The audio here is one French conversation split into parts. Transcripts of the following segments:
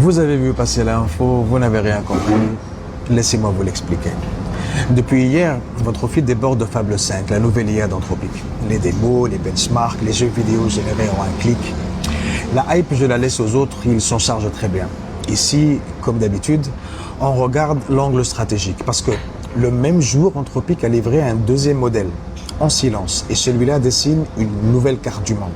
Vous avez vu passer l'info, vous n'avez rien compris. Laissez-moi vous l'expliquer. Depuis hier, votre feed déborde de Fable 5, la nouvelle IA d'Anthropic. Les démos, les benchmarks, les jeux vidéo générés en un clic. La hype, je la laisse aux autres, ils s'en chargent très bien. Ici, comme d'habitude, on regarde l'angle stratégique parce que le même jour, Anthropic a livré un deuxième modèle en silence et celui-là dessine une nouvelle carte du monde.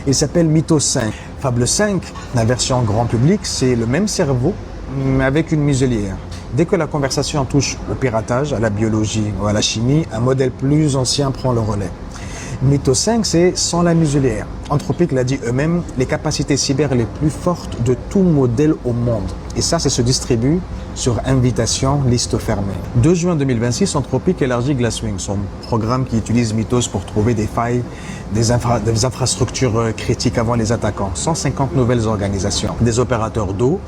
Il s'appelle Mythos 5. Fable 5, la version grand public, c'est le même cerveau mais avec une muselière. Dès que la conversation touche au piratage, à la biologie ou à la chimie, un modèle plus ancien prend le relais. Mythos 5, c'est sans la muselière. Anthropic l'a dit eux-mêmes, les capacités cyber les plus fortes de tout modèle au monde. Et ça se distribue sur invitation, liste fermée. 2 juin 2026, Anthropic élargit Glasswing, son programme qui utilise Mythos pour trouver des failles, des infrastructures critiques avant les attaquants. 150 nouvelles organisations, des opérateurs d'eau,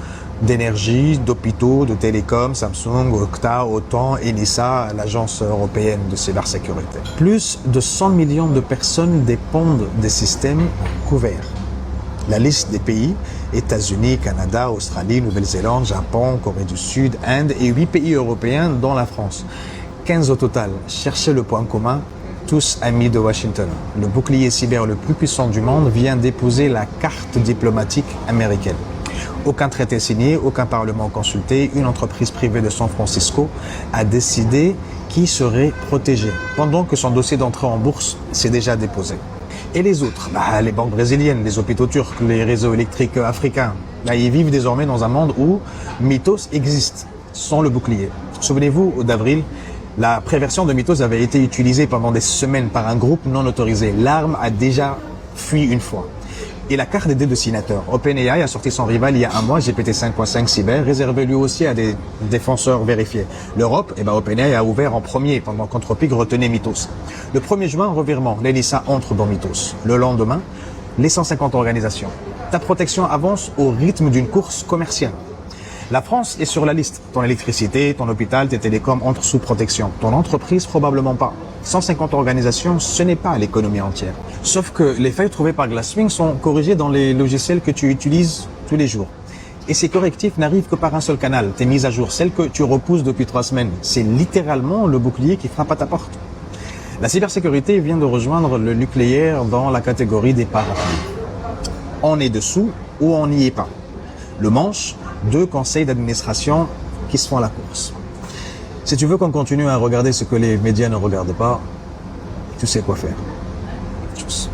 d'énergie, d'hôpitaux, de télécoms, Samsung, Okta, OTAN, ENISA, l'agence européenne de cybersécurité. Plus de 100 millions de personnes dépendent des systèmes couverts. La liste des pays, États-Unis, Canada, Australie, Nouvelle-Zélande, Japon, Corée du Sud, Inde et 8 pays européens dont la France. 15 au total. Cherchez le point commun, tous amis de Washington. Le bouclier cyber le plus puissant du monde vient d'épouser la carte diplomatique américaine. Aucun traité signé, aucun parlement consulté, une entreprise privée de San Francisco a décidé qui serait protégé, pendant que son dossier d'entrée en bourse s'est déjà déposé. Et les autres, les banques brésiliennes, les hôpitaux turcs, les réseaux électriques africains, ils vivent désormais dans un monde où Mythos existe, sans le bouclier. Souvenez-vous, d'avril, la préversion de Mythos avait été utilisée pendant des semaines par un groupe non autorisé. L'arme a déjà fui une fois. Et la carte des dessinateurs. OpenAI a sorti son rival il y a un mois, GPT 5.5 Cyber, réservé lui aussi à des défenseurs vérifiés. L'Europe, OpenAI a ouvert en premier pendant qu'Anthropic retenait Mythos. Le 1er juin, revirement, l'ENISA entre dans Mythos. Le lendemain, les 150 organisations. Ta protection avance au rythme d'une course commerciale. La France est sur la liste. Ton électricité, ton hôpital, tes télécoms entrent sous protection. Ton entreprise, probablement pas. 150 organisations, ce n'est pas l'économie entière. Sauf que les failles trouvées par Glasswing sont corrigées dans les logiciels que tu utilises tous les jours. Et ces correctifs n'arrivent que par un seul canal, tes mises à jour, celles que tu repousses depuis 3 semaines. C'est littéralement le bouclier qui frappe à ta porte. La cybersécurité vient de rejoindre le nucléaire dans la catégorie des parapluies. On est dessous ou on n'y est pas. Le manche, 2 conseils d'administration qui se font la course. Si tu veux qu'on continue à regarder ce que les médias ne regardent pas, tu sais quoi faire. Tchuss.